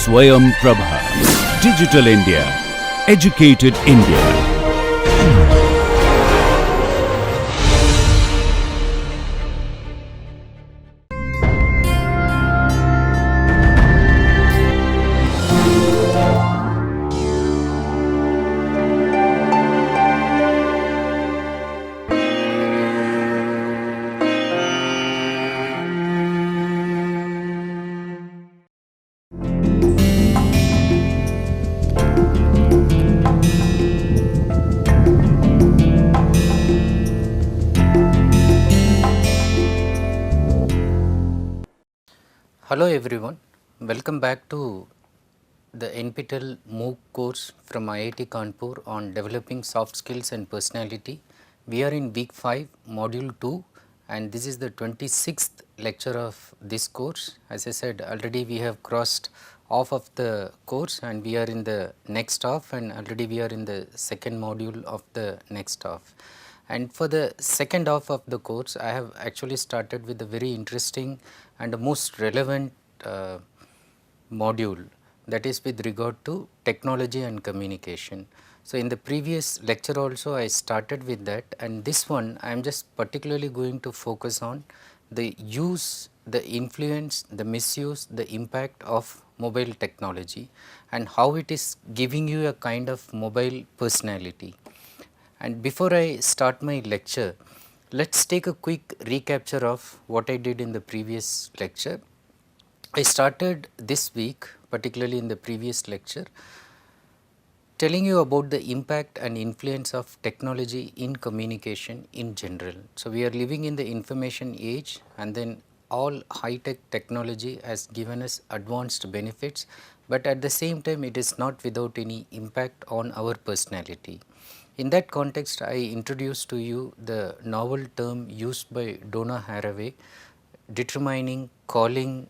Swayam Prabha. Digital India. Educated India. Hello everyone, welcome back to the NPTEL MOOC course from IIT Kanpur on developing soft skills and personality. We are in week 5, module 2, and this is the 26th lecture of this course. As I said, already we have crossed half of the course and we are in the next half, and already we are in the second module of the next half. And for the second half of the course, I have actually started with a very interesting and the most relevant module, that is with regard to technology and communication. So, in the previous lecture also I started with that, and this one I am just particularly going to focus on the use, the influence, the misuse, the impact of mobile technology and how it is giving you a kind of mobile personality. And before I start my lecture, let us take a quick recapture of what I did in the previous lecture. I started this week, particularly in the previous lecture, telling you about the impact and influence of technology in communication in general. So, we are living in the information age, and then all high tech technology has given us advanced benefits, but at the same time it is not without any impact on our personality. In that context, I introduced to you the novel term used by Donna Haraway, determining, calling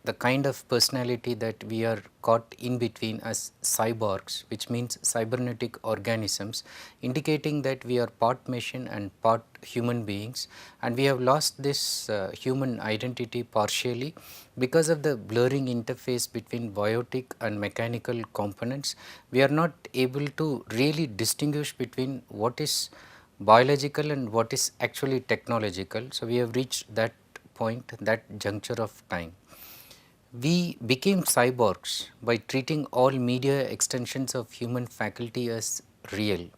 the kind of personality that we are caught in between as cyborgs, which means cybernetic organisms, indicating that we are part machine and part human beings, and we have lost this human identity partially because of the blurring interface between biotic and mechanical components. We are not able to really distinguish between what is biological and what is actually technological. So, we have reached that point, that juncture of time. We became cyborgs by treating all media extensions of human faculty as real.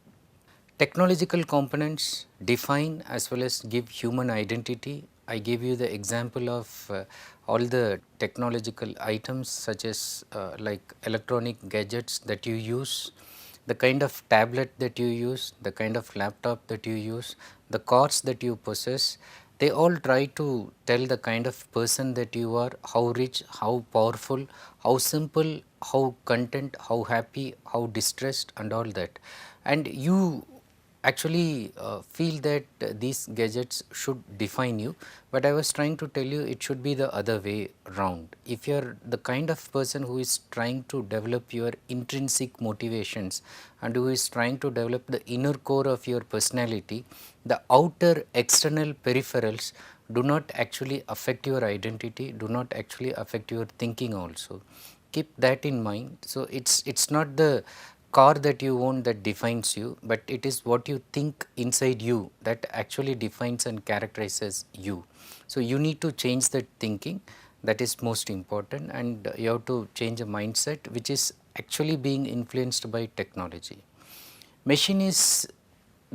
Technological components define as well as give human identity. I gave you the example of all the technological items such as like electronic gadgets that you use, the kind of tablet that you use, the kind of laptop that you use, the cars that you possess. They all try to tell the kind of person that you are, how rich, how powerful, how simple, how content, how happy, how distressed and all that. And you actually feel that these gadgets should define you, but I was trying to tell you it should be the other way round. If you are the kind of person who is trying to develop your intrinsic motivations and who is trying to develop the inner core of your personality, the outer external peripherals do not actually affect your identity, do not actually affect your thinking also. Keep that in mind. So, it's not the car that you own that defines you, but it is what you think inside you that actually defines and characterizes you. So, you need to change that thinking, that is most important, and you have to change a mindset which is actually being influenced by technology. Machine is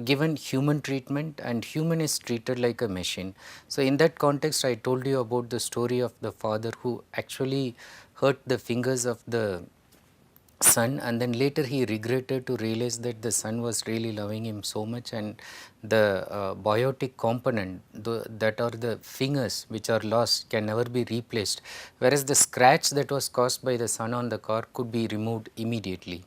given human treatment and human is treated like a machine. So, in that context I told you about the story of the father who actually hurt the fingers of the son, and then later he regretted to realize that the son was really loving him so much, and the biotic component, that are the fingers which are lost, can never be replaced, whereas the scratch that was caused by the son on the car could be removed immediately.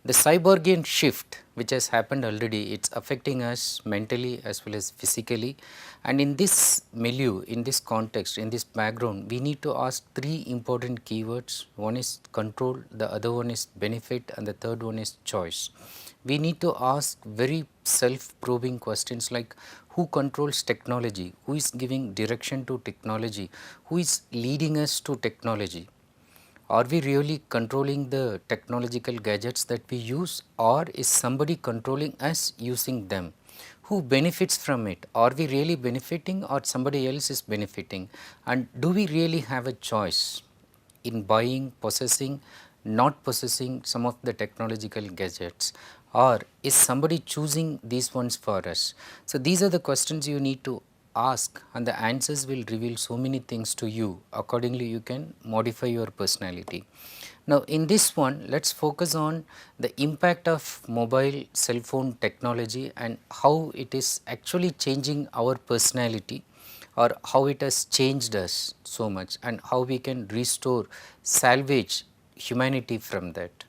The cyborgian shift which has happened already, it is affecting us mentally as well as physically, and in this milieu, in this context, in this background, we need to ask three important keywords. One is control, the other one is benefit, and the third one is choice. We need to ask very self-probing questions like who controls technology, who is giving direction to technology, who is leading us to technology. Are we really controlling the technological gadgets that we use, or is somebody controlling us using them? Who benefits from it? Are we really benefiting, or somebody else is benefiting? And do we really have a choice in buying, possessing, not possessing some of the technological gadgets, or is somebody choosing these ones for us? So, these are the questions you need to ask, and the answers will reveal so many things to you. Accordingly, you can modify your personality. Now, in this one, let us focus on the impact of mobile cell phone technology and how it is actually changing our personality, or how it has changed us so much, and how we can restore, salvage humanity from that.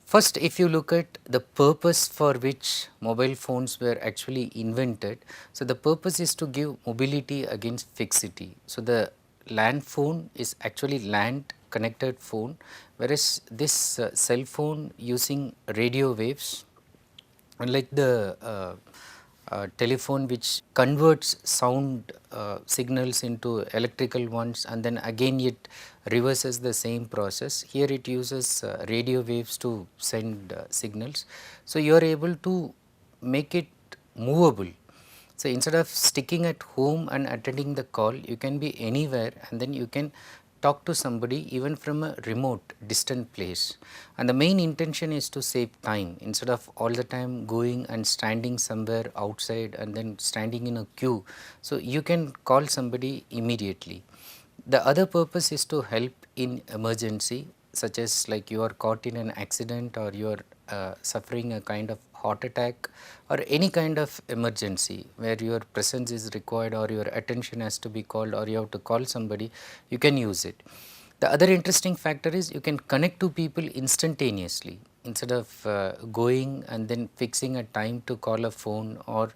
First, if you look at the purpose for which mobile phones were actually invented, so the purpose is to give mobility against fixity. So, the land phone is actually land connected phone, whereas this cell phone using radio waves, unlike the telephone which converts sound signals into electrical ones and then again it reverses the same process. Here it uses radio waves to send signals. So, you are able to make it movable. So, instead of sticking at home and attending the call, you can be anywhere and then you can talk to somebody even from a remote distant place. And the main intention is to save time instead of all the time going and standing somewhere outside and then standing in a queue. So, you can call somebody immediately. The other purpose is to help in emergency, such as like you are caught in an accident, or you are suffering a kind of heart attack, or any kind of emergency where your presence is required or your attention has to be called, or you have to call somebody, you can use it. The other interesting factor is you can connect to people instantaneously instead of going and then fixing a time to call a phone, or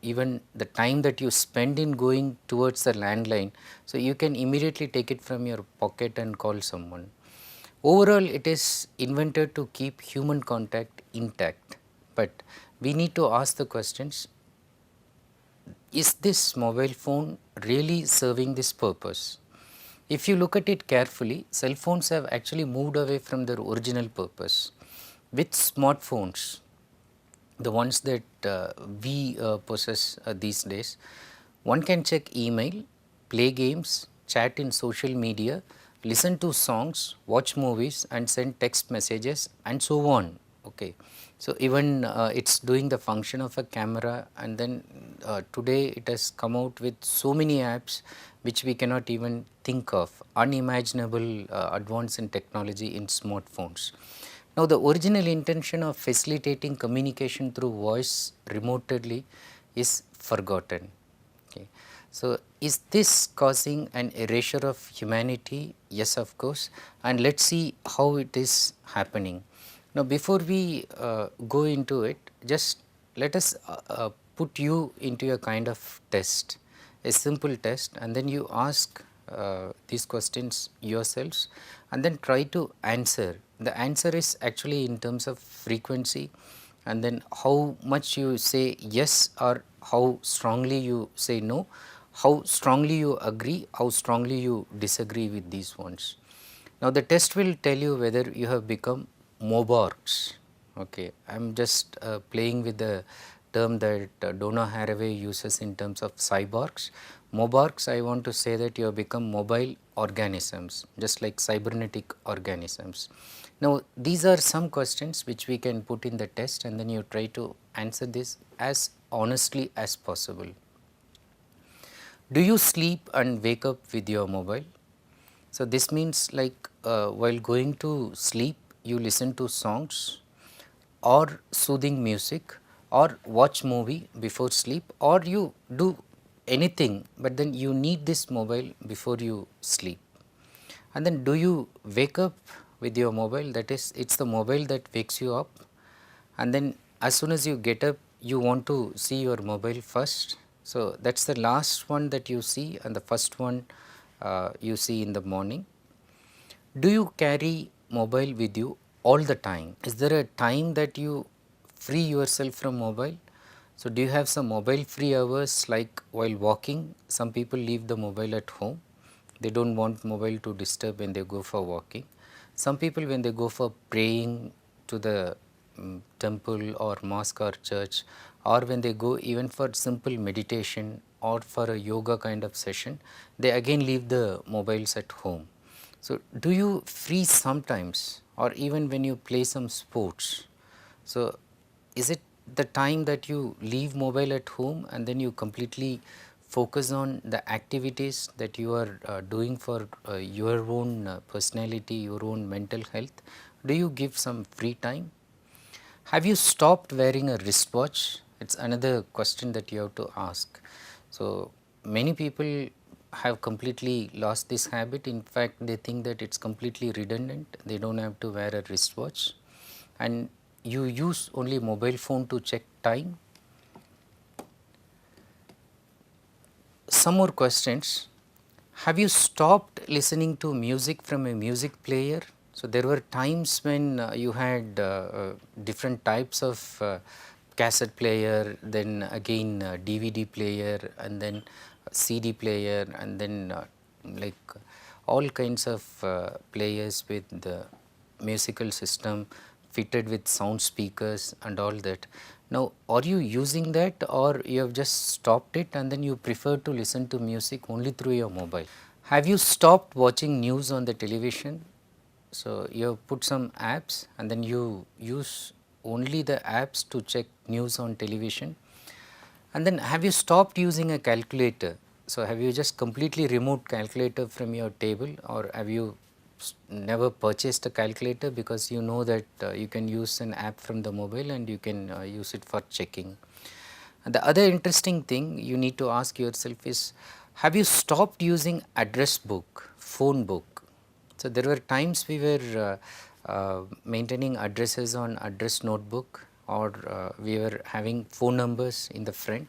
even the time that you spend in going towards the landline. So, you can immediately take it from your pocket and call someone. Overall, it is invented to keep human contact intact, but we need to ask the questions, is this mobile phone really serving this purpose? If you look at it carefully, cell phones have actually moved away from their original purpose. With smartphones, the ones that we possess these days, one can check email, play games, chat in social media, listen to songs, watch movies and send text messages and so on. Okay. So, even it is doing the function of a camera, and then today it has come out with so many apps which we cannot even think of, unimaginable advance in technology in smartphones. Now, the original intention of facilitating communication through voice remotely is forgotten. Okay. So, is this causing an erasure of humanity? Yes, of course, and let us see how it is happening. Now, before we go into it, just let us put you into a kind of test, a simple test, and then you ask these questions yourselves and then try to answer. The answer is actually in terms of frequency, and then how much you say yes or how strongly you say no, how strongly you agree, how strongly you disagree with these ones. Now, the test will tell you whether you have become mobarks. Okay. I am just playing with the term that Donna Haraway uses in terms of cyborgs. Mobarks, I want to say that you have become mobile organisms, just like cybernetic organisms. Now, these are some questions which we can put in the test, and then you try to answer this as honestly as possible. Do you sleep and wake up with your mobile? So, this means like while going to sleep, you listen to songs or soothing music or watch movie before sleep, or you do anything, but then you need this mobile before you sleep. And then do you wake up with your mobile? That is, it is the mobile that wakes you up, and then as soon as you get up, you want to see your mobile first. So, that is the last one that you see, and the first one you see in the morning. Do you carry mobile with you all the time? Is there a time that you free yourself from mobile? So, do you have some mobile free hours, like while walking? Some people leave the mobile at home, They don't want mobile to disturb when they go for walking. Some people, when they go for praying to the temple or mosque or church, or when they go even for simple meditation or for a yoga kind of session, they again leave the mobiles at home. So, do you freeze sometimes, or even when you play some sports? So, is it the time that you leave mobile at home and then you completely focus on the activities that you are doing for your own personality, your own mental health? Do you give some free time? Have you stopped wearing a wristwatch? It's another question that you have to ask. So, many people have completely lost this habit. In fact, they think that it's completely redundant. They don't have to wear a wristwatch, and you use only mobile phone to check time. Some more questions. Have you stopped listening to music from a music player? So, there were times when you had different types of cassette player, then again DVD player, and then CD player, and then like all kinds of players with the musical system fitted with sound speakers and all that. Now, are you using that, or you have just stopped it and then you prefer to listen to music only through your mobile? Have you stopped watching news on the television? So, you have put some apps and then you use only the apps to check news on television. And then have you stopped using a calculator? So, have you just completely removed calculator from your table, or have you never purchased a calculator because you know that you can use an app from the mobile and you can use it for checking? And the other interesting thing you need to ask yourself is, have you stopped using address book, phone book? So, there were times we were maintaining addresses on address notebook, or we were having phone numbers in the front.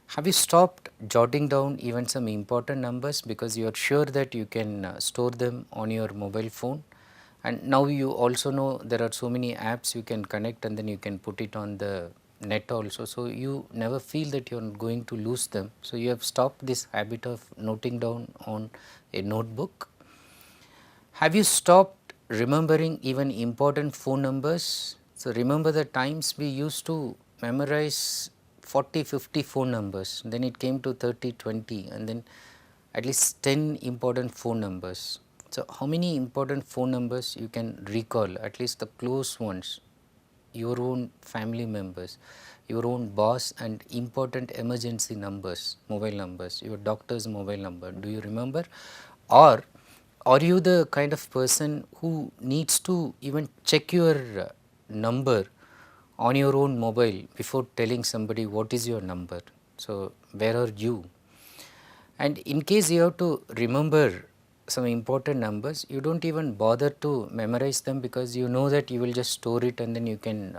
Have you stopped jotting down even some important numbers because you are sure that you can store them on your mobile phone? And now you also know there are so many apps you can connect and then you can put it on the net also. So, you never feel that you are going to lose them. So, you have stopped this habit of noting down on a notebook. Have you stopped remembering even important phone numbers? So, remember the times we used to memorize 40, 50 phone numbers, then it came to 30, 20, and then at least 10 important phone numbers. So, how many important phone numbers you can recall, at least the close ones, your own family members, your own boss, and important emergency numbers, mobile numbers, your doctor's mobile number, do you remember? Or are you the kind of person who needs to even check your number on your own mobile before telling somebody what is your number? So, where are you? And in case you have to remember some important numbers, you don't even bother to memorize them because you know that you will just store it and then you can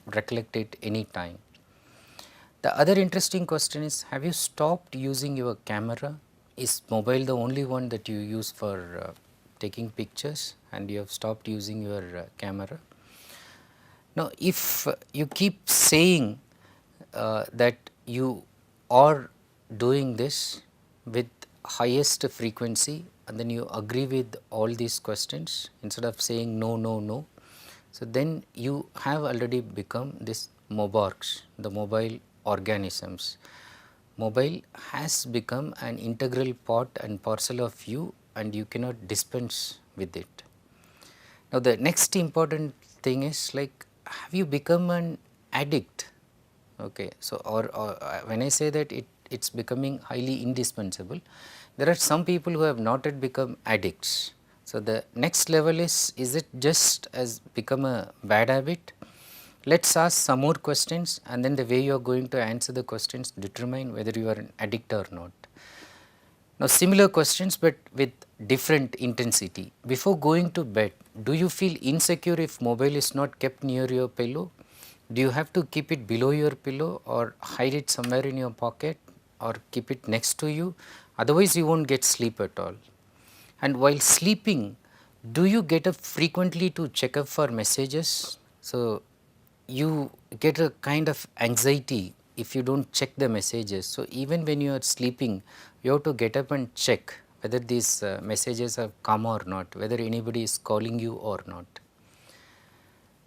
recollect it any time. The other interesting question is, have you stopped using your camera? Is mobile the only one that you use for taking pictures and you have stopped using your camera? Now, if you keep saying that you are doing this with highest frequency and then you agree with all these questions instead of saying no, no, no, so then you have already become this mobarks, the mobile organisms. Mobile has become an integral part and parcel of you and you cannot dispense with it. Now, the next important thing is, like, have you become an addict? Okay. So, or when I say that it's becoming highly indispensable, there are some people who have not yet become addicts. So, the next level is it just as become a bad habit? Let us ask some more questions and then the way you are going to answer the questions determine whether you are an addict or not. Now, similar questions but with different intensity. Before going to bed, do you feel insecure if mobile is not kept near your pillow? Do you have to keep it below your pillow or hide it somewhere in your pocket or keep it next to you? Otherwise, you won't get sleep at all. And while sleeping, do you get up frequently to check up for messages? So, you get a kind of anxiety if you don't check the messages. So, even when you are sleeping, you have to get up and check whether these messages have come or not, whether anybody is calling you or not.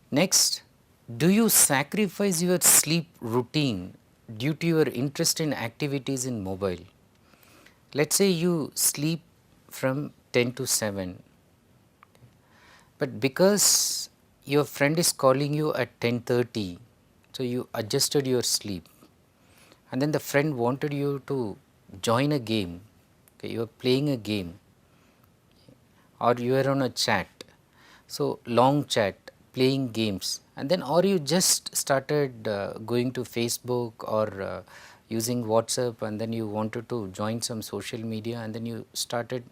Next, do you sacrifice your sleep routine due to your interest in activities in mobile? Let us say you sleep from 10 to 7, but because your friend is calling you at 10:30, so you adjusted your sleep, and then the friend wanted you to join a game, okay, you are playing a game or you are on a chat, so long chat, playing games, and then or you just started going to Facebook or using WhatsApp, and then you wanted to join some social media, and then you started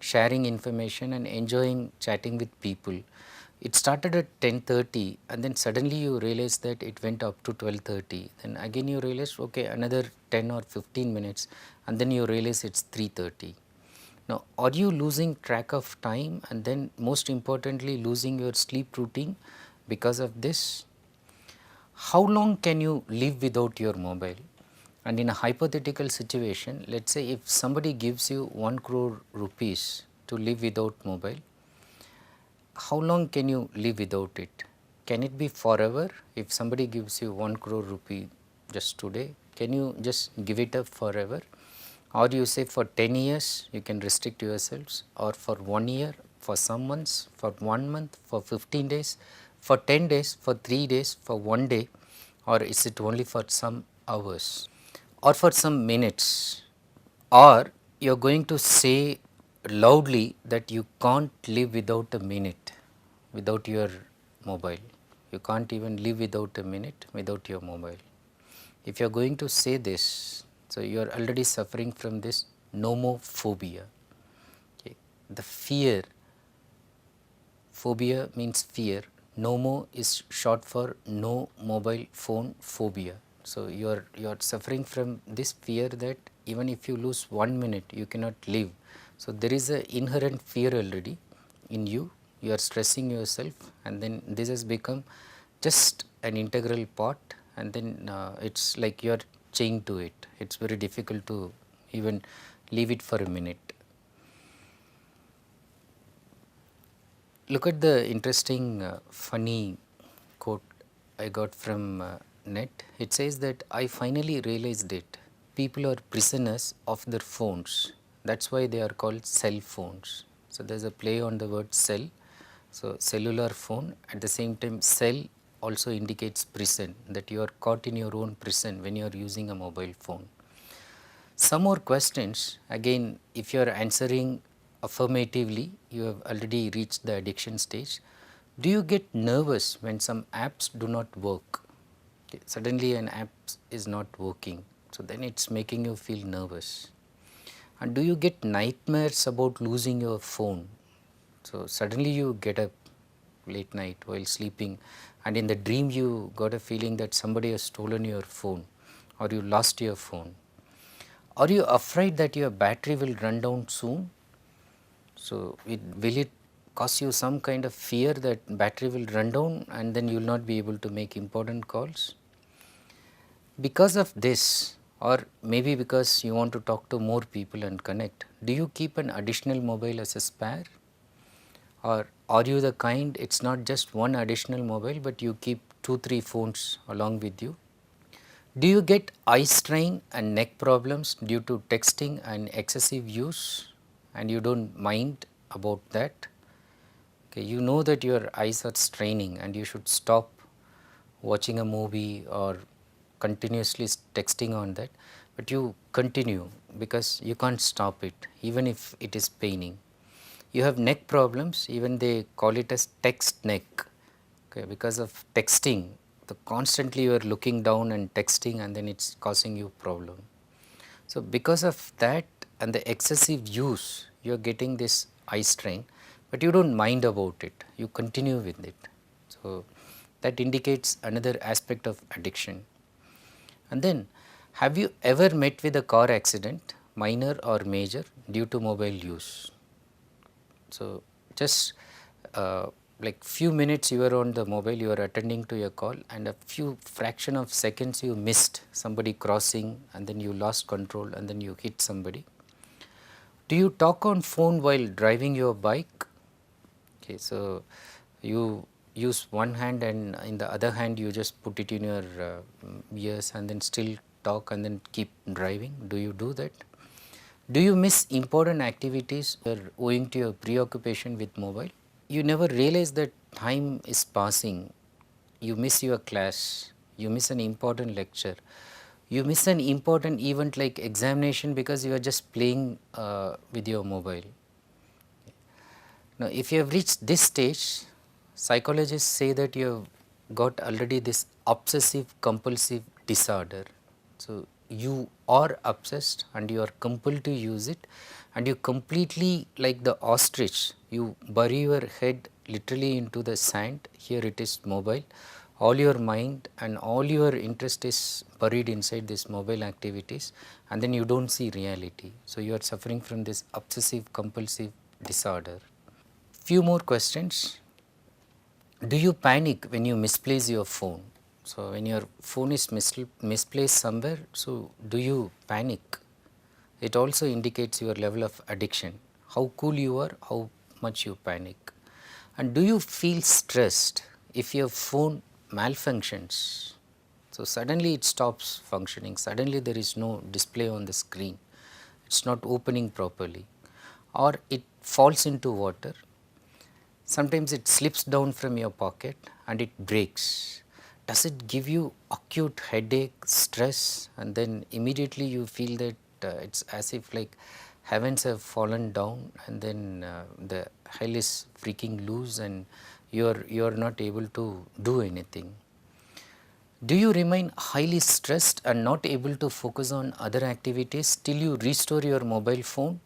sharing information and enjoying chatting with people. It started at 10:30 and then suddenly you realize that it went up to 12:30, then again you realize okay another 10 or 15 minutes, and then you realize it's 3:30. Now, are you losing track of time, and then most importantly losing your sleep routine because of this? How long can you live without your mobile? And in a hypothetical situation, let us say if somebody gives you 1 crore rupees to live without mobile, how long can you live without it? Can it be forever? If somebody gives you 1 crore rupee just today, can you just give it up forever? Or you say for 10 years you can restrict yourselves, or for 1 year, for some months, for 1 month, for 15 days, for 10 days, for 3 days, for 1 day, or is it only for some hours or for some minutes? Or you are going to say loudly that you can't live without a minute without your mobile. You can't even live without a minute without your mobile. If you are going to say this, so you are already suffering from this nomophobia. Okay. The fear, phobia means fear, nomo is short for no mobile phone phobia. So you are suffering from this fear that even if you lose 1 minute you cannot live. So there is an inherent fear already in you, you are stressing yourself, and then this has become just an integral part, and then it's like you are chained to it. It's very difficult to even leave it for a minute. Look at the interesting funny quote I got from net. It says that I finally realized it. People are prisoners of their phones. That's why they are called cell phones. So there's a play on the word cell. So cellular phone, at the same time cell also indicates prison, that you are caught in your own prison when you are using a mobile phone. Some more questions. Again, if you are answering affirmatively, you have already reached the addiction stage. Do you get nervous when some apps do not work? Okay, suddenly an app is not working, so then it's making you feel nervous. And do you get nightmares about losing your phone? So suddenly you get up late night while sleeping, and in the dream you got a feeling that somebody has stolen your phone or you lost your phone. Are you afraid that your battery will run down soon? So will it cause you some kind of fear that battery will run down and then you will not be able to make important calls? Because of this, or maybe because you want to talk to more people and connect, do you keep an additional mobile as a spare? Or are you the kind, it's not just one additional mobile, but you keep 2-3 phones along with you? Do you get eye strain and neck problems due to texting and excessive use, and you don't mind about that? Okay, you know that your eyes are straining and you should stop watching a movie or continuously texting on that, but you continue because you can't stop it even if it is paining. You have neck problems, even they call it as text neck, okay, because of texting. The constantly you are looking down and texting, and then it's causing you problem. So because of that and the excessive use, you are getting this eye strain, but you don't mind about it, you continue with it. So that indicates another aspect of addiction. And then, have you ever met with a car accident, minor or major, due to mobile use? So just like few minutes you are on the mobile, you are attending to your call, and a few fraction of seconds you missed somebody crossing, and then you lost control and then you hit somebody. Do you talk on phone while driving your bike? Okay, so you use one hand and in the other hand you just put it in your ears and then still talk and then keep driving. Do you do that? Do you miss important activities owing to your preoccupation with mobile? You never realize that time is passing. You miss your class, you miss an important lecture, you miss an important event like examination because you are just playing with your mobile. Now, if you have reached this stage, psychologists say that you have got already this obsessive compulsive disorder. So, you are obsessed and you are compelled to use it, and you completely, like the ostrich, you bury your head literally into the sand. Here it is mobile. All your mind and all your interest is buried inside this mobile activities, and then you do not see reality. So, you are suffering from this obsessive compulsive disorder. Few more questions. Do you panic when you misplace your phone? So, when your phone is misplaced somewhere, so do you panic? It also indicates your level of addiction, how cool you are, how much you panic. And do you feel stressed if your phone malfunctions? So, suddenly it stops functioning, suddenly there is no display on the screen, it is not opening properly, or it falls into water. Sometimes it slips down from your pocket and it breaks. Does it give you acute headache, stress, and then immediately you feel that it's as if like heavens have fallen down and then the hell is freaking loose and you're not able to do anything. Do you remain highly stressed and not able to focus on other activities till you restore your mobile phone?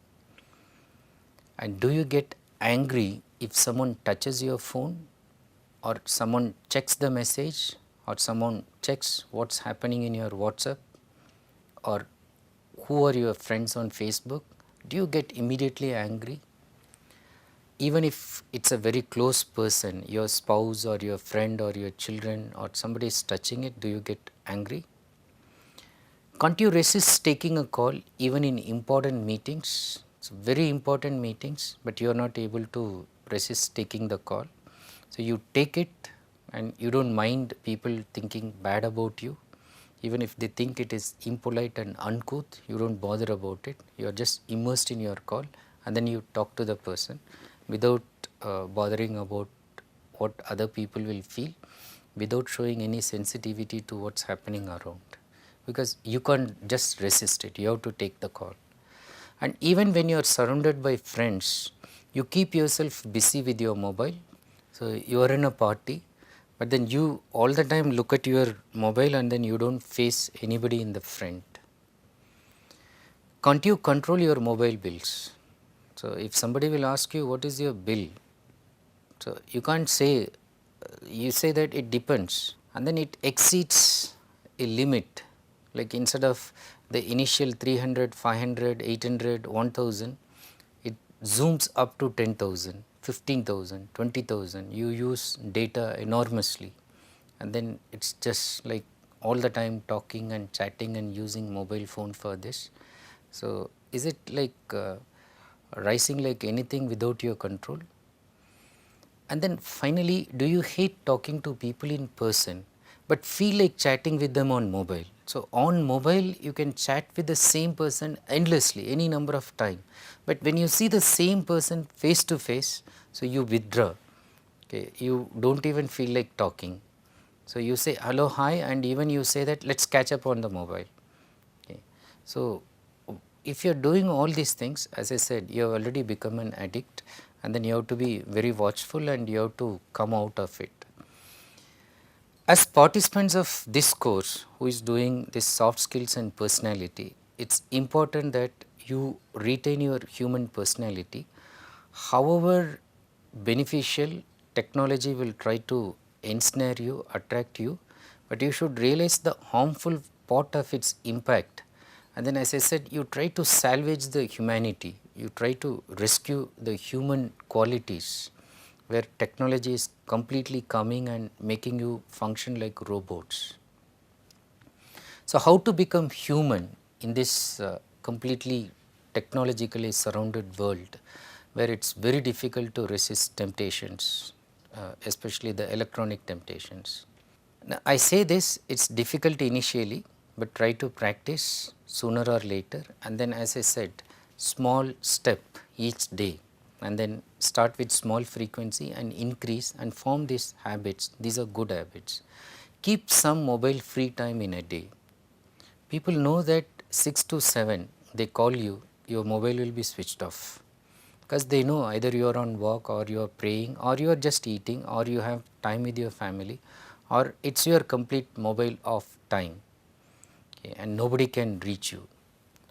And do you get angry if someone touches your phone, or someone checks the message, or someone checks what's happening in your WhatsApp, or who are your friends on Facebook? Do you get immediately angry? Even if it's a very close person, your spouse or your friend or your children or somebody is touching it, do you get angry? Can't you resist taking a call even in important meetings? So, very important meetings, but you are not able to resist taking the call. So, you take it and you do not mind people thinking bad about you. Even if they think it is impolite and uncouth, you do not bother about it. You are just immersed in your call and then you talk to the person without bothering about what other people will feel, without showing any sensitivity to what is happening around, because you can't just resist it, you have to take the call. And even when you are surrounded by friends, you keep yourself busy with your mobile. So, you are in a party, but then you all the time look at your mobile and then you do not face anybody in the front. Can't you control your mobile bills? So, if somebody will ask you what is your bill, so you can't say, you say that it depends, and then it exceeds a limit, like instead of the initial 300, 500, 800, 1000, it zooms up to 10,000, 15,000, 20,000. You use data enormously, and then it's just like all the time talking and chatting and using mobile phone for this. So, is it like rising like anything without your control? And then finally, do you hate talking to people in person but feel like chatting with them on mobile? So, on mobile you can chat with the same person endlessly, any number of time, but when you see the same person face to face, so you withdraw, okay, you do not even feel like talking. So, you say hello, hi, and even you say that let us catch up on the mobile. Okay. So, if you are doing all these things, as I said, you have already become an addict, and then you have to be very watchful and you have to come out of it. As participants of this course who is doing this soft skills and personality, it is important that you retain your human personality. However beneficial technology will try to ensnare you, attract you, but you should realize the harmful part of its impact, and then as I said, you try to salvage the humanity, you try to rescue the human qualities where technology is completely coming and making you function like robots. So, how to become human in this completely technologically surrounded world where it's very difficult to resist temptations, especially the electronic temptations. Now, I say this, it's difficult initially, but try to practice sooner or later, and then as I said, small step each day, and then start with small frequency and increase and form these habits. These are good habits. Keep some mobile free time in a day. People know that 6 to 7 they call you, your mobile will be switched off, because they know either you are on walk or you are praying or you are just eating or you have time with your family or it's your complete mobile off time, okay, and nobody can reach you,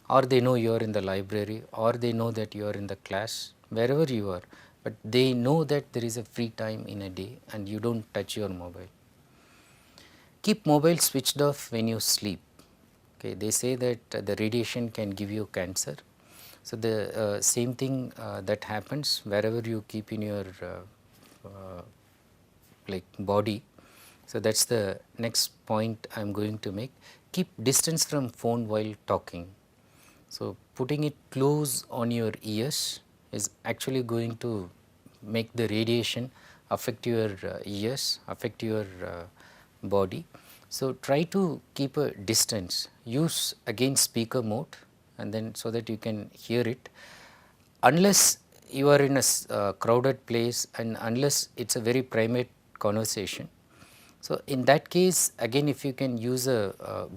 or they know you are in the library or they know that you are in the class, wherever you are, but they know that there is a free time in a day and you don't touch your mobile. Keep mobile switched off when you sleep. Okay, they say that the radiation can give you cancer. So, the same thing that happens wherever you keep in your like body. So, that is the next point I am going to make. Keep distance from phone while talking. So, putting it close on your ears is actually going to make the radiation affect your ears, affect your body. So, try to keep a distance, use again speaker mode, and then so that you can hear it, unless you are in a crowded place and unless it is a very private conversation. So, in that case again, if you can use a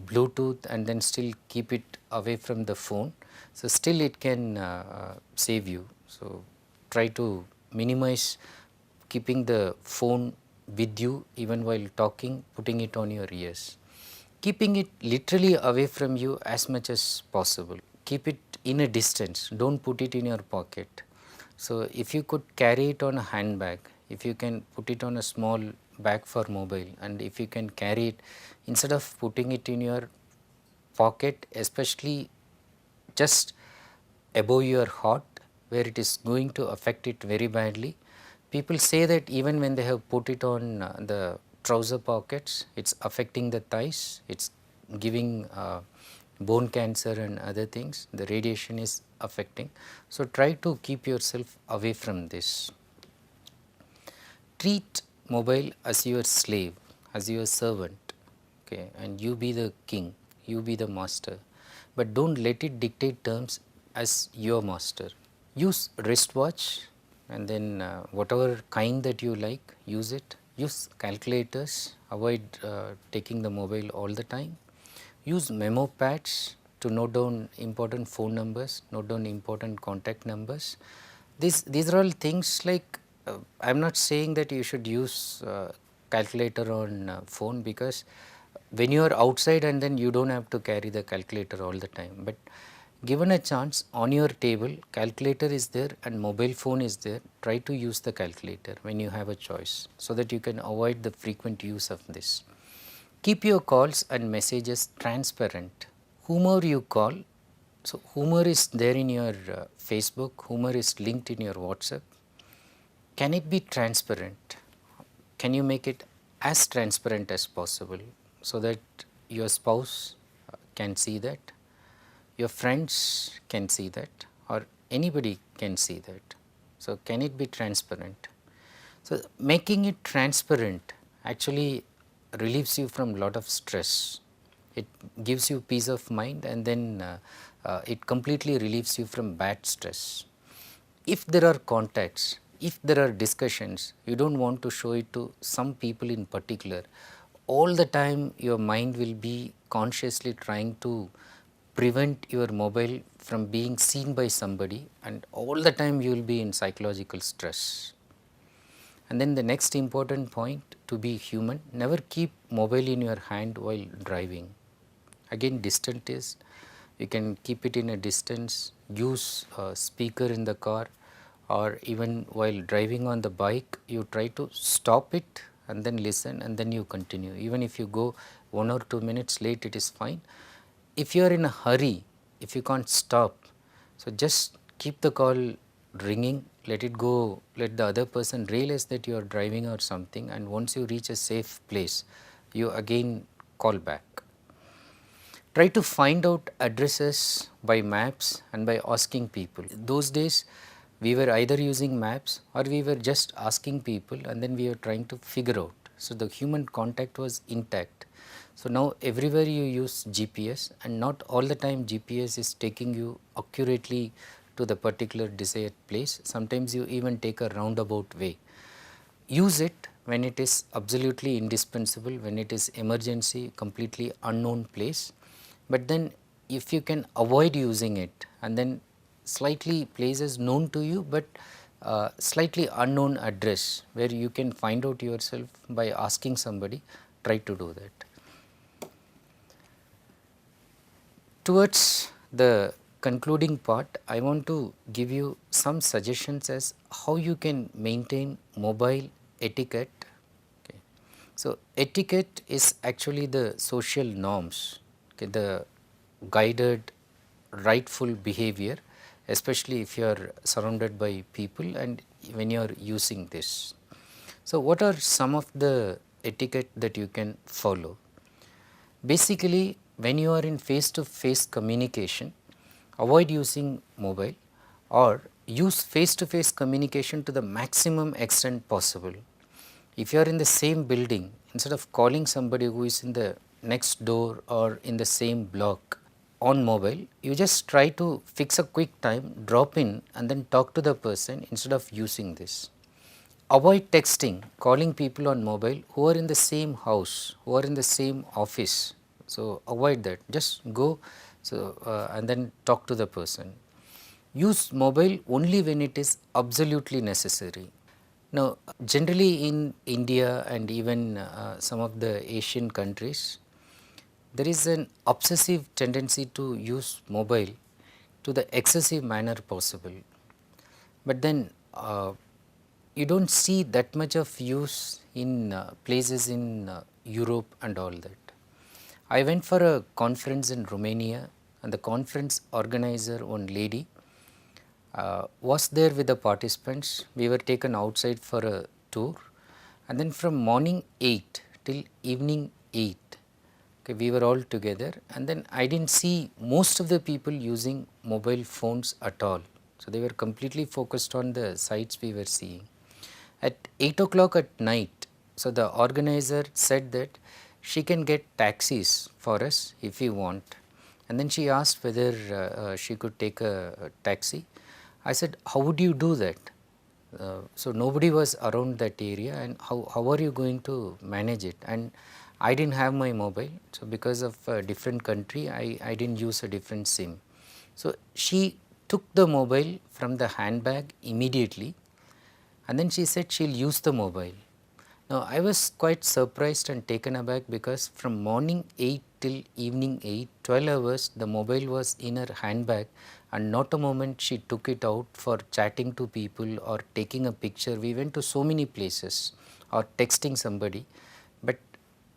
Bluetooth and then still keep it away from the phone, so still it can save you. So, try to minimize keeping the phone with you even while talking, putting it on your ears. Keeping it literally away from you as much as possible. Keep it in a distance, do not put it in your pocket. So, if you could carry it on a handbag, if you can put it on a small bag for mobile, and if you can carry it instead of putting it in your pocket, especially just above your heart where it is going to affect it very badly. People say that even when they have put it on the trouser pockets, it is affecting the thighs, it is giving bone cancer and other things, the radiation is affecting. So, try to keep yourself away from this. Treat mobile as your slave, as your servant, okay, and you be the king, you be the master, but do not let it dictate terms as your master. Use wristwatch and then whatever kind that you like, use it. Use calculators, avoid taking the mobile all the time. Use memo pads to note down important phone numbers, note down important contact numbers. These are all things like I am not saying that you should use calculator on phone, because when you are outside and then you do not have to carry the calculator all the time, but given a chance on your table, calculator is there and mobile phone is there, try to use the calculator when you have a choice, so that you can avoid the frequent use of this. Keep your calls and messages transparent. Whomever you call, so whomever is there in your Facebook, whomever is linked in your WhatsApp, can it be transparent? Can you make it as transparent as possible so that your spouse can see that, your friends can see that, or anybody can see that? So, can it be transparent? So, making it transparent actually relieves you from lot of stress. It gives you peace of mind, and then it completely relieves you from bad stress. If there are contacts, if there are discussions, you do not want to show it to some people in particular, all the time your mind will be consciously trying to prevent your mobile from being seen by somebody, and all the time you will be in psychological stress. And then the next important point, to be human, never keep mobile in your hand while driving. Again, distant is, you can keep it in a distance, use a speaker in the car, or even while driving on the bike, you try to stop it and then listen and then you continue. Even if you go 1 or 2 minutes late, it is fine. If you are in a hurry, if you can't stop, so just keep the call ringing, let it go, let the other person realize that you are driving or something, and once you reach a safe place, you again call back. try to find out addresses by maps and by asking people. Those days we were either using maps or we were just asking people and then we were trying to figure out. So, the human contact was intact. So, now everywhere you use GPS and not all the time GPS is taking you accurately to the particular desired place. Sometimes you even take a roundabout way. Use it when it is absolutely indispensable, when it is emergency, completely unknown place. But then if you can avoid using it and then slightly places known to you, but slightly unknown address where you can find out yourself by asking somebody, try to do that. Towards the concluding part, I want to give you some suggestions as how you can maintain mobile etiquette. Okay. So, etiquette is actually the social norms, okay, the guided rightful behavior, especially if you are surrounded by people and when you are using this. So, what are some of the etiquette that you can follow? Basically, when you are in face to face communication, avoid using mobile or use face to face communication to the maximum extent possible. If you are in the same building, instead of calling somebody who is in the next door or in the same block on mobile, you just try to fix a quick time, drop in and then talk to the person instead of using this. Avoid texting, calling people on mobile who are in the same house, who are in the same office. So, avoid that, just go and then talk to the person. Use mobile only when it is absolutely necessary. Now, generally in India and even some of the Asian countries, there is an obsessive tendency to use mobile to the excessive manner possible. But then you do not see that much of use in places in Europe and all that. I went for a conference in Romania and the conference organizer, one lady, was there with the participants. We were taken outside for a tour and then from morning 8 till evening 8, okay, we were all together and then I did not see most of the people using mobile phones at all. So, they were completely focused on the sites we were seeing. At 8 o'clock at night, so the organizer said that she can get taxis for us if we want, and then she asked whether she could take a taxi. I said, how would you do that? So, nobody was around that area and how are you going to manage it? And I did not have my mobile. So, because of a different country, I did not use a different SIM. So, she took the mobile from the handbag immediately and then she said she will use the mobile. Now, I was quite surprised and taken aback because from morning 8 till evening 8, 12 hours the mobile was in her handbag and not a moment she took it out for chatting to people or taking a picture. We went to so many places or texting somebody, but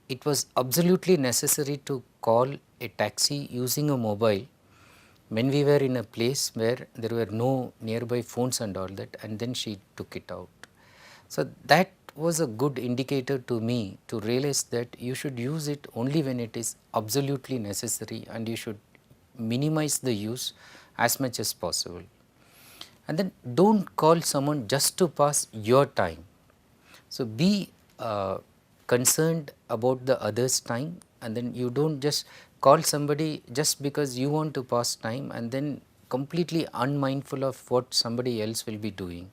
it was absolutely necessary to call a taxi using a mobile when we were in a place where there were no nearby phones and all that, and then she took it out. So, that was a good indicator to me to realize that you should use it only when it is absolutely necessary and you should minimize the use as much as possible. And then do not call someone just to pass your time. So, be concerned about the other's time and then you do not just call somebody just because you want to pass time and then completely unmindful of what somebody else will be doing.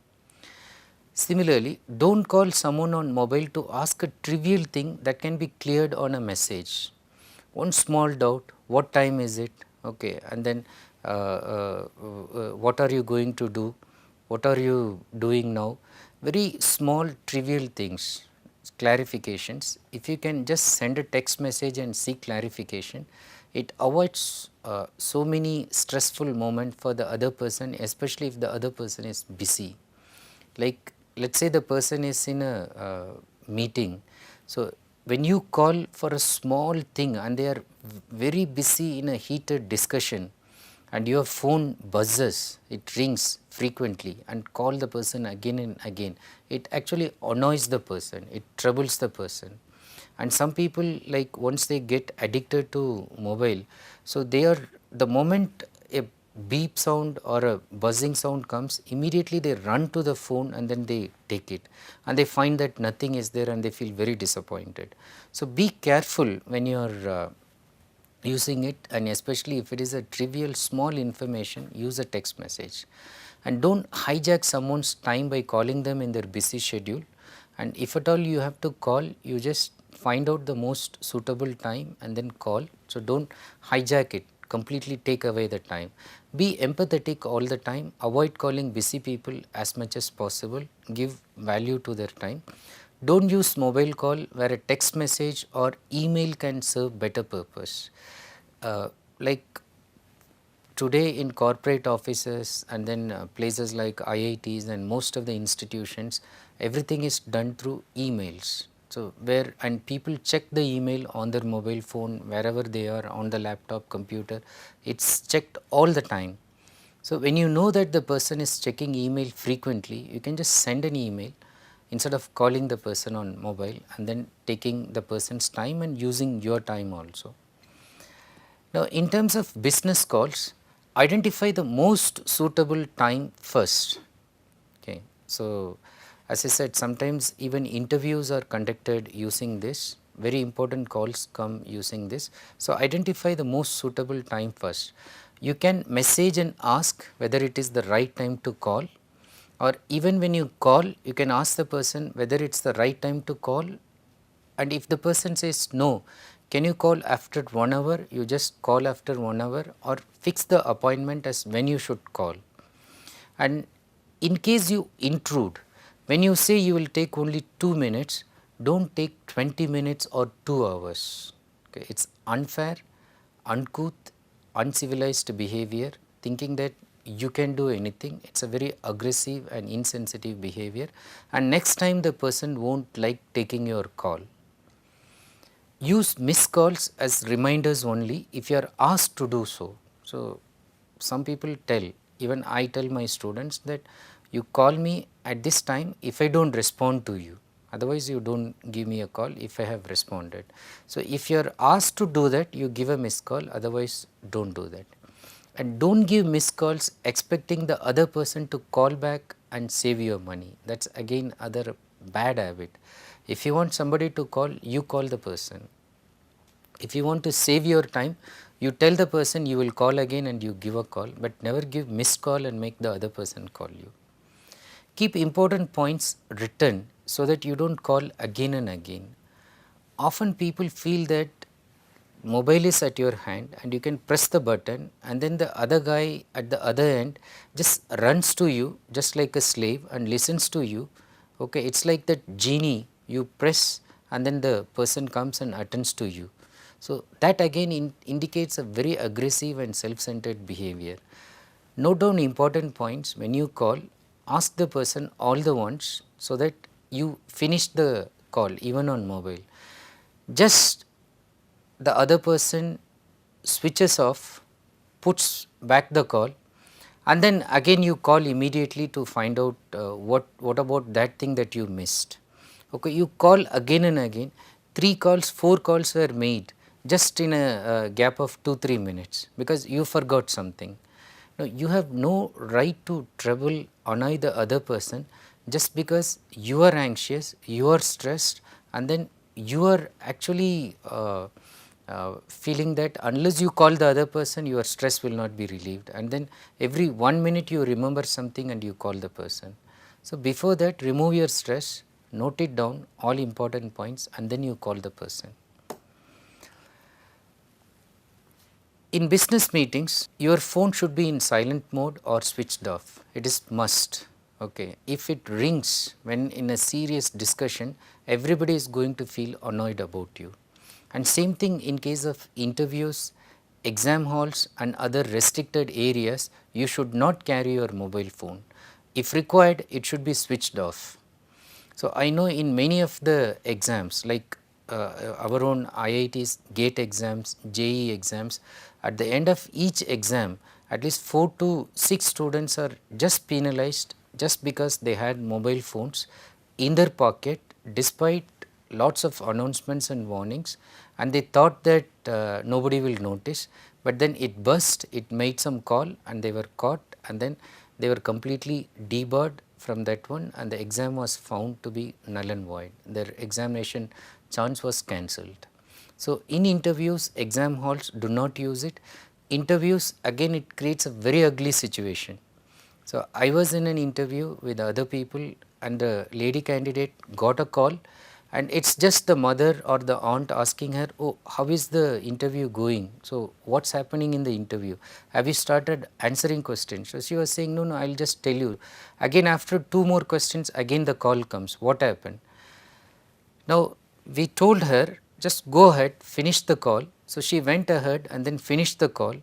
Similarly, do not call someone on mobile to ask a trivial thing that can be cleared on a message. One small doubt, what time is it, okay, and then what are you going to do, what are you doing now, very small trivial things, clarifications. If you can just send a text message and seek clarification, it avoids so many stressful moments for the other person, especially if the other person is busy. Like let us say the person is in a meeting. So, when you call for a small thing and they are very busy in a heated discussion and your phone buzzes, it rings frequently and call the person again and again, it actually annoys the person, it troubles the person. And some people, like once they get addicted to mobile, so they are, the moment a beep sound or a buzzing sound comes, immediately they run to the phone and then they take it, and they find that nothing is there and they feel very disappointed. So be careful when you are using it, and especially if it is a trivial small information, use a text message. And don't hijack someone's time by calling them in their busy schedule. And if at all you have to call, you just find out the most suitable time and then call. So don't hijack it, completely take away the time. Be empathetic all the time, avoid calling busy people as much as possible, give value to their time. Don't use mobile call where a text message or email can serve better purpose. Like today in corporate offices and then places like IITs and most of the institutions, everything is done through emails. So where, and people check the email on their mobile phone wherever they are, on the laptop, computer, it's checked all the time. So when you know that the person is checking email frequently, you can just send an email instead of calling the person on mobile and then taking the person's time and using your time also. Now, in terms of business calls, identify the most suitable time first. Okay. So, as I said, sometimes even interviews are conducted using this, very important calls come using this. So, identify the most suitable time first. You can message and ask whether it is the right time to call, or even when you call, you can ask the person whether it is the right time to call, and if the person says no, can you call after 1 hour, you just call after 1 hour, or fix the appointment as when you should call. And in case you intrude, when you say you will take only 2 minutes, don't take 20 minutes or 2 hours. Okay. It is unfair, uncouth, uncivilized behavior, thinking that you can do anything. It is a very aggressive and insensitive behavior, and next time the person won't like taking your call. Use missed calls as reminders only if you are asked to do so. So, some people tell, even I tell my students that you call me at this time if I do not respond to you, otherwise you do not give me a call if I have responded. So, if you are asked to do that, you give a missed call, otherwise do not do that. And do not give missed calls expecting the other person to call back and save your money. That is again other bad habit. If you want somebody to call, you call the person. If you want to save your time, you tell the person you will call again and you give a call, but never give missed call and make the other person call you. Keep important points written so that you do not call again and again. Often people feel that mobile is at your hand and you can press the button, and then the other guy at the other end just runs to you just like a slave and listens to you. Okay, it is like that genie, you press and then the person comes and attends to you. So, that again indicates a very aggressive and self-centered behavior. Note down important points when you call, ask the person all the once so that you finish the call even on mobile. Just the other person switches off, puts back the call, and then again you call immediately to find out what about that thing that you missed. Okay, you call again and again, 3 calls, 4 calls were made just in a gap of 2-3 minutes because you forgot something. Now, you have no right to trouble, annoy the other person just because you are anxious, you are stressed, and then you are actually feeling that unless you call the other person, your stress will not be relieved, and then every 1 minute you remember something and you call the person. So, before that, remove your stress, note it down, all important points, and then you call the person. In business meetings, your phone should be in silent mode or switched off. It is must. Okay. If it rings when in a serious discussion, everybody is going to feel annoyed about you. And same thing in case of interviews, exam halls and other restricted areas, you should not carry your mobile phone. If required, it should be switched off. So, I know in many of the exams like our own IIT's GATE exams, JEE exams, at the end of each exam at least 4 to 6 students are just penalized just because they had mobile phones in their pocket despite lots of announcements and warnings, and they thought that nobody will notice, but then it burst, it made some call and they were caught, and then they were completely debarred from that one, and the exam was found to be null and void. Their examination chance was cancelled. So, in interviews, exam halls do not use it. Interviews, again, it creates a very ugly situation. So, I was in an interview with other people, and the lady candidate got a call, and it is just the mother or the aunt asking her, oh, how is the interview going? So, what is happening in the interview? Have you started answering questions? So, she was saying, no, I will just tell you. Again, after 2 more questions, again the call comes. What happened? Now, we told her, just go ahead, finish the call. So, she went ahead and then finished the call,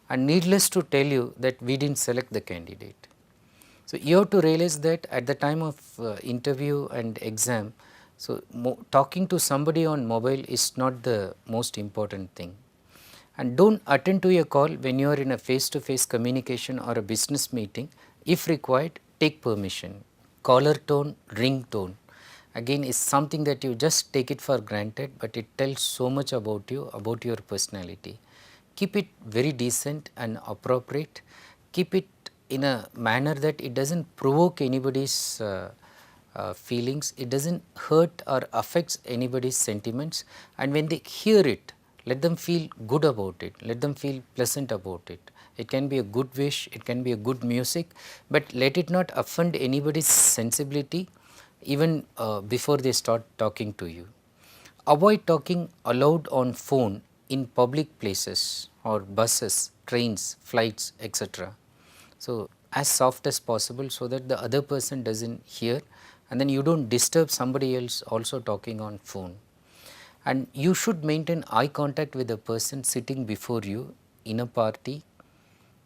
and needless to tell you that we did not select the candidate. So, you have to realize that at the time of interview and exam, so talking to somebody on mobile is not the most important thing. And do not attend to a call when you are in a face to face communication or a business meeting. If required, take permission. Caller tone, ring tone, again is something that you just take it for granted, but it tells so much about you, about your personality. Keep it very decent and appropriate. Keep it in a manner that it does not provoke anybody's feelings, it does not hurt or affects anybody's sentiments, and when they hear it, let them feel good about it, let them feel pleasant about it. It can be a good wish, it can be a good music, but let it not offend anybody's sensibility even before they start talking to you. Avoid talking aloud on phone in public places or buses, trains, flights, etc. So, as soft as possible so that the other person does not hear, and then you do not disturb somebody else also talking on phone. And you should maintain eye contact with the person sitting before you in a party,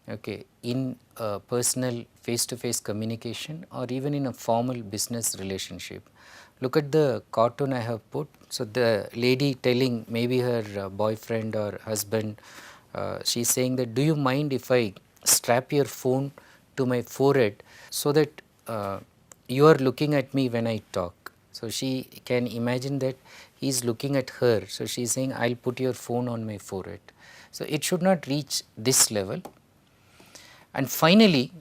okay, in a personal face to face communication, or even in a formal business relationship. Look at the cartoon I have put. So, the lady telling maybe her boyfriend or husband, she is saying that, do you mind if I strap your phone to my forehead so that you are looking at me when I talk. So, she can imagine that he is looking at her. So, she is saying, I will put your phone on my forehead. So, it should not reach this level. And finally,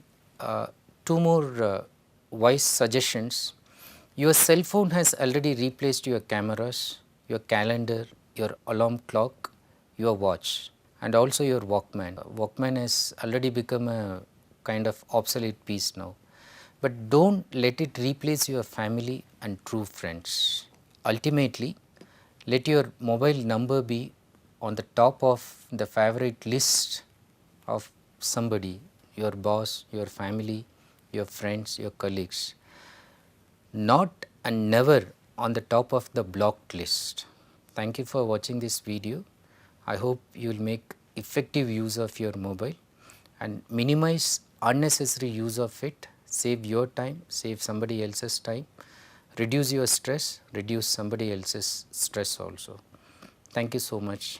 2 more wise suggestions. Your cell phone has already replaced your cameras, your calendar, your alarm clock, your watch, and also your Walkman. Walkman has already become a kind of obsolete piece now, but do not let it replace your family and true friends. Ultimately, let your mobile number be on the top of the favorite list of somebody, your boss, your family, your friends, your colleagues, not and never on the top of the blocked list. Thank you for watching this video. I hope you will make effective use of your mobile and minimize unnecessary use of it. Save your time, save somebody else's time, reduce your stress, reduce somebody else's stress also. Thank you so much.